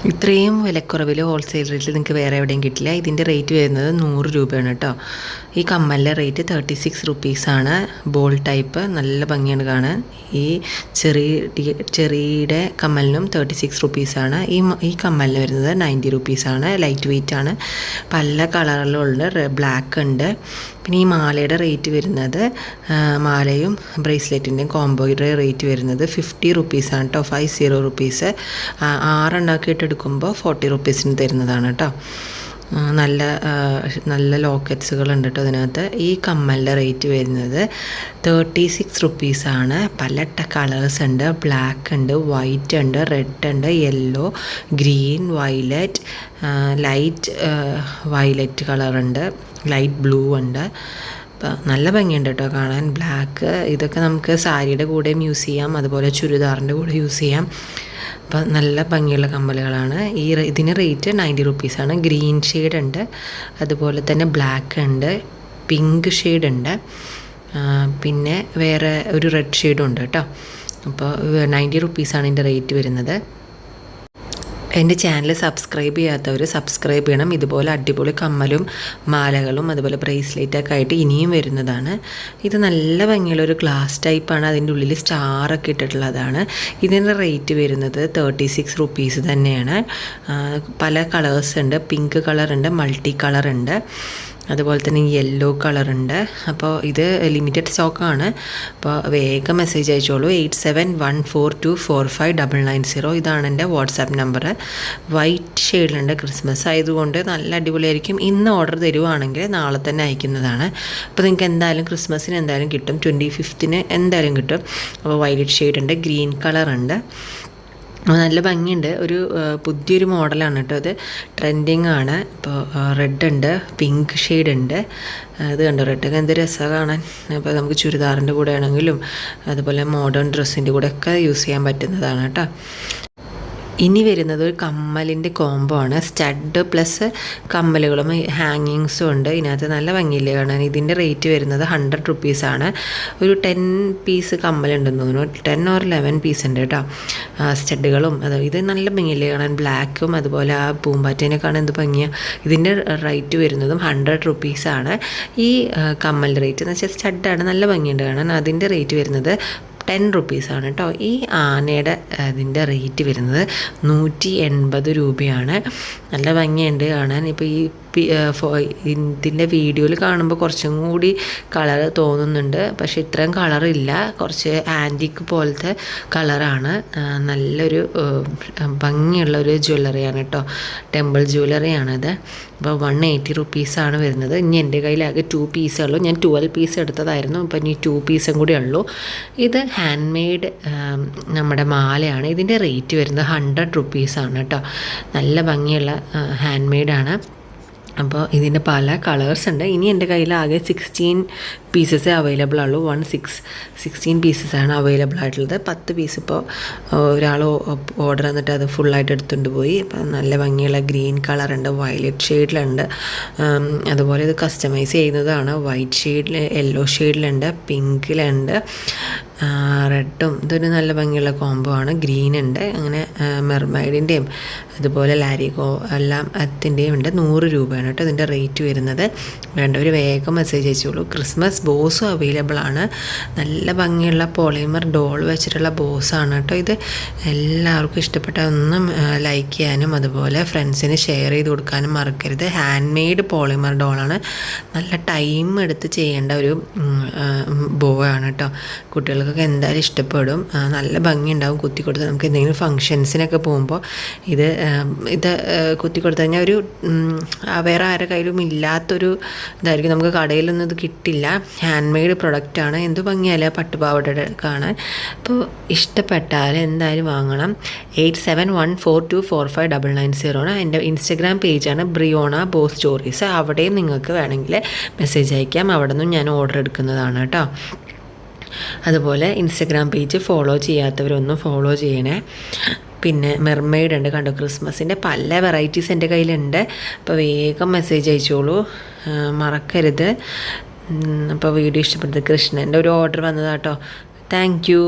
ഇത്രയും വിലക്കുറവിൽ ഹോൾസെയിൽ റേറ്റിൽ നിങ്ങൾക്ക് വേറെ എവിടെയും കിട്ടില്ല. ഇതിൻ്റെ റേറ്റ് വരുന്നത് 100 രൂപയാണ് കേട്ടോ. ഈ കമ്മലിൻ്റെ റേറ്റ് 36 റുപ്പീസാണ്. ബോൾ ടൈപ്പ് നല്ല ഭംഗിയാണ് കാണാൻ. ഈ ചെറിയുടെ കമ്മലിനും 36 റുപ്പീസാണ്. ഈ കമ്മലിന് വരുന്നത് 90 റുപ്പീസാണ്. ലൈറ്റ് വെയ്റ്റ് ആണ്. പല കളറിലുണ്ട്. ബ്ലാക്ക് ഉണ്ട്. പിന്നെ ഈ മാലയുടെ റേറ്റ് വരുന്നത് മാലയും ബ്രേസ്ലെറ്റിൻ്റെയും കോംബോയുടെ റേറ്റ് വരുന്നത് 50 റുപ്പീസാണ് കേട്ടോ. 50 റുപ്പീസ്. 6 എണ്ണാക്കിയിട്ട് എടുക്കുമ്പോൾ 40 റുപ്പീസിന് തരുന്നതാണ് കേട്ടോ. നല്ല നല്ല ലോക്കറ്റ്സുകളുണ്ട് കേട്ടോ അതിനകത്ത്. ഈ കമ്മലിൻ്റെ റേറ്റ് വരുന്നത് 36 റുപ്പീസാണ്. പല കളേഴ്സ് ഉണ്ട്. ബ്ലാക്ക് ഉണ്ട്, വൈറ്റ് ഉണ്ട്, റെഡ് ഉണ്ട്, yellow, green, violet, light violet കളറുണ്ട്, ലൈറ്റ് ബ്ലൂ ഉണ്ട്. അപ്പോൾ നല്ല ഭംഗിയുണ്ട് കേട്ടോ കാണാൻ. ബ്ലാക്ക് ഇതൊക്കെ നമുക്ക് സാരിയുടെ കൂടെയും യൂസ് ചെയ്യാം, അതുപോലെ ചുരിദാറിൻ്റെ കൂടെ യൂസ് ചെയ്യാം. അപ്പോൾ നല്ല ഭംഗിയുള്ള കമ്മലുകളാണ്. ഇതിന് റേറ്റ് 90 റുപ്പീസാണ്. ഗ്രീൻ ഷെയ്ഡ് ഉണ്ട്, അതുപോലെ തന്നെ ബ്ലാക്ക് ഉണ്ട്, പിങ്ക് ഷെയ്ഡ് ഉണ്ട്, പിന്നെ വേറെ ഒരു റെഡ് ഷെയ്ഡും ഉണ്ട് കേട്ടോ. അപ്പോൾ 90 റുപ്പീസാണ് ഇതിൻ്റെ റേറ്റ് വരുന്നത്. എൻ്റെ ചാനൽ സബ്സ്ക്രൈബ് ചെയ്യാത്തവർ സബ്സ്ക്രൈബ് ചെയ്യണം. ഇതുപോലെ അടിപൊളി കമ്മലും മാലകളും അതുപോലെ ബ്രേസ്ലെറ്റൊക്കെ ആയിട്ട് ഇനിയും വരുന്നതാണ്. ഇത് നല്ല ഭംഗിയുള്ളൊരു ഗ്ലാസ് ടൈപ്പാണ്. അതിൻ്റെ ഉള്ളിൽ സ്റ്റാറൊക്കെ ഇട്ടിട്ടുള്ളതാണ്. ഇതിൻ്റെ റേറ്റ് വരുന്നത് 36 റുപ്പീസ് തന്നെയാണ്. പല കളേഴ്സ് ഉണ്ട്. പിങ്ക് കളറുണ്ട്, മൾട്ടി കളറുണ്ട്, അതുപോലെ തന്നെ യെല്ലോ കളറുണ്ട്. അപ്പോൾ ഇത് ലിമിറ്റഡ് സ്റ്റോക്കാണ്. അപ്പോൾ വേഗം മെസ്സേജ് അയച്ചോളൂ. 8714245990 ഇതാണ് എൻ്റെ വാട്സാപ്പ് നമ്പർ. വൈറ്റ് ഷെയ്ഡിലുണ്ട്. ക്രിസ്മസ് ആയതുകൊണ്ട് നല്ല അടിപൊളിയായിരിക്കും. ഇന്ന് ഓർഡർ തരുവാണെങ്കിൽ നാളെ തന്നെ അയക്കുന്നതാണ്. അപ്പോൾ നിങ്ങൾക്ക് എന്തായാലും ക്രിസ്മസിന് എന്തായാലും കിട്ടും. 25th എന്തായാലും കിട്ടും. അപ്പോൾ വയലറ്റ് ഷെയ്ഡ് ഉണ്ട്, ഗ്രീൻ കളറുണ്ട്. നല്ല ഭംഗിയുണ്ട്. ഒരു പുതിയൊരു മോഡലാണ് കേട്ടോ. അത് ട്രെൻഡിങ് ആണ്. ഇപ്പോൾ റെഡ് ഉണ്ട്, പിങ്ക് ഷെയ്ഡ് ഉണ്ട്. ഇത് കണ്ടോ, റെഡൊക്കെ എന്ത് രസമാണ് കാണാൻ. അപ്പോൾ നമുക്ക് ചുരിദാറിൻ്റെ കൂടെ ആണെങ്കിലും അതുപോലെ മോഡേൺ ഡ്രസ്സിൻ്റെ കൂടെ ഒക്കെ യൂസ് ചെയ്യാൻ പറ്റുന്നതാണ് കേട്ടോ. ഇനി വരുന്നത് ഒരു കമ്മലിൻ്റെ കോംബോ ആണ്. സ്റ്റഡ് പ്ലസ് കമ്മലുകളും ഹാങ്ങിങ്സും ഉണ്ട്. ഇതിനകത്ത് നല്ല ഭംഗിയില്ലേ കാണാൻ. ഇതിൻ്റെ റേറ്റ് വരുന്നത് 100 റുപ്പീസാണ്. ഒരു 10 പീസ് കമ്മലുണ്ടെന്ന് തോന്നുന്നു. 10 or 11 പീസ് ഉണ്ട് കേട്ടോ. സ്റ്റഡുകളും ഇത് നല്ല ഭംഗിയില്ലേ കാണാൻ. ബ്ലാക്കും അതുപോലെ ആ പൂമ്പാറ്റേനെ കാണാൻ എന്ത് ഭംഗിയാണ്. ഇതിൻ്റെ റേറ്റ് വരുന്നതും 100 റുപ്പീസാണ്. ഈ കമ്മലിൻ്റെ റേറ്റ് എന്ന് വെച്ചാൽ സ്റ്റഡാണ്, നല്ല ഭംഗിയുണ്ട് കാണാൻ. അതിൻ്റെ റേറ്റ് വരുന്നത് 10 റുപ്പീസാണ് കേട്ടോ. ഈ ആനയുടെ അതിൻ്റെ റേറ്റ് വരുന്നത് 180 രൂപയാണ്. നല്ല ഭംഗിയുണ്ട് കാണാൻ. ഇപ്പോൾ ഈ ഇതിൻ്റെ വീഡിയോയിൽ കാണുമ്പോൾ കുറച്ചും കൂടി കളർ തോന്നുന്നുണ്ട്, പക്ഷേ ഇത്രയും കളറില്ല. കുറച്ച് ആൻറ്റിക് പോലത്തെ കളറാണ്. നല്ലൊരു ഭംഗിയുള്ളൊരു ജ്വല്ലറിയാണ് കേട്ടോ. ടെമ്പിൾ ജ്വല്ലറിയാണത്. അപ്പോൾ 180 റുപ്പീസാണ് വരുന്നത്. ഇനി എൻ്റെ കയ്യിലാകെ 2 പീസേ ഉള്ളൂ. ഞാൻ 12 പീസ് എടുത്തതായിരുന്നു. അപ്പോൾ ഇനി 2 പീസും കൂടി ഉള്ളൂ. ഇത് ഹാൻഡ് മെയ്ഡ് നമ്മുടെ മാലയാണ്. ഇതിൻ്റെ റേറ്റ് വരുന്നത് 100 റുപ്പീസാണ് കേട്ടോ. നല്ല ഭംഗിയുള്ള ഹാൻഡ് മെയ്ഡാണ്. അപ്പോൾ ഇതിൻ്റെ പല കളേഴ്സ് ഉണ്ട്. ഇനി എൻ്റെ കയ്യിൽ ആകെ 16 പീസസേ അവൈലബിൾ ആയുള്ളൂ. 16 പീസസാണ് അവൈലബിൾ ആയിട്ടുള്ളത്. 10 പീസ് ഇപ്പോൾ ഒരാൾ ഓർഡർ തന്നിട്ട് അത് ഫുള്ളായിട്ട് എടുത്തുകൊണ്ട് പോയി. അപ്പോൾ നല്ല ഭംഗിയുള്ള ഗ്രീൻ കളറുണ്ട്, വയലറ്റ് ഷെയ്ഡിലുണ്ട്. അതുപോലെ ഇത് കസ്റ്റമൈസ് ചെയ്യുന്നതാണ്. വൈറ്റ് ഷെയ്ഡിൽ, യെല്ലോ ഷെയ്ഡിലുണ്ട്, പിങ്കിലുണ്ട്, റെഡും. ഇതൊരു നല്ല ഭംഗിയുള്ള കോംബോ ആണ്. ഗ്രീൻ ഉണ്ട്. അങ്ങനെ മെർമൈഡിൻ്റെയും അതുപോലെ ലാരിഗോ എല്ലാം അതിൻ്റെയും ഉണ്ട്. 100 രൂപയാണ് കേട്ടോ ഇതിൻ്റെ റേറ്റ് വരുന്നത്. വേണ്ടവർ വേഗം മെസ്സേജ് അയച്ചോളൂ. ക്രിസ്മസ് ബോസും അവൈലബിൾ ആണ്. നല്ല ഭംഗിയുള്ള പോളിമർ ഡോൾ വെച്ചിട്ടുള്ള ബോസാണ് കേട്ടോ. ഇത് എല്ലാവർക്കും ഇഷ്ടപ്പെട്ട ഒന്നും ലൈക്ക് ചെയ്യാനും അതുപോലെ ഫ്രണ്ട്സിന് ഷെയർ ചെയ്ത് കൊടുക്കാനും മറക്കരുത്. ഹാൻഡ് മെയ്ഡ് പോളിമർ ഡോളാണ്. നല്ല ടൈം എടുത്ത് ചെയ്യേണ്ട ഒരു ബോ ആണ് കേട്ടോ. കുട്ടികൾക്കൊക്കെ എന്തായാലും ഇഷ്ടപ്പെടും. നല്ല ഭംഗിയുണ്ടാവും കുത്തി കൊടുത്ത്. നമുക്ക് എന്തെങ്കിലും ഫങ്ഷൻസിനൊക്കെ പോകുമ്പോൾ ഇത് കുത്തി കൊടുത്തു കഴിഞ്ഞാൽ ഒരു വേറെ ആരുടെ കയ്യിലും ഇല്ലാത്തൊരു ഇതായിരിക്കും. നമുക്ക് കടയിലൊന്നും ഇത് കിട്ടില്ല. ഹാൻഡ് മെയ്ഡ് പ്രൊഡക്റ്റാണ്. എന്ത് ഭംഗിയല്ല പട്ടുപാവട കാണാൻ. അപ്പോൾ ഇഷ്ടപ്പെട്ടാൽ എന്തായാലും വാങ്ങണം. 8714245990 ആണ് എൻ്റെ ഇൻസ്റ്റഗ്രാം പേജാണ്. Briona Bose stories. അവിടെയും നിങ്ങൾക്ക് വേണമെങ്കിൽ മെസ്സേജ് അയക്കാം. അവിടെ നിന്നും ഞാൻ ഓർഡർ എടുക്കുന്നതാണ് കേട്ടോ. അതുപോലെ ഇൻസ്റ്റഗ്രാം പേജ് ഫോളോ ചെയ്യാത്തവരൊന്നും ഫോളോ ചെയ്യണേ. പിന്നെ മെർമെയ്ഡ് ഉണ്ട് കണ്ടോ. ക്രിസ്മസിൻ്റെ പല വെറൈറ്റീസ് എൻ്റെ കയ്യിലുണ്ട്. അപ്പോൾ വേഗം മെസ്സേജ് അയച്ചോളൂ, മറക്കരുത്. അപ്പോൾ വീഡിയോ ഇഷ്ടപ്പെടുന്നത് കൃഷ്ണൻ്റെ ഒരു ഓർഡർ വന്നതാട്ടോ. Thank you.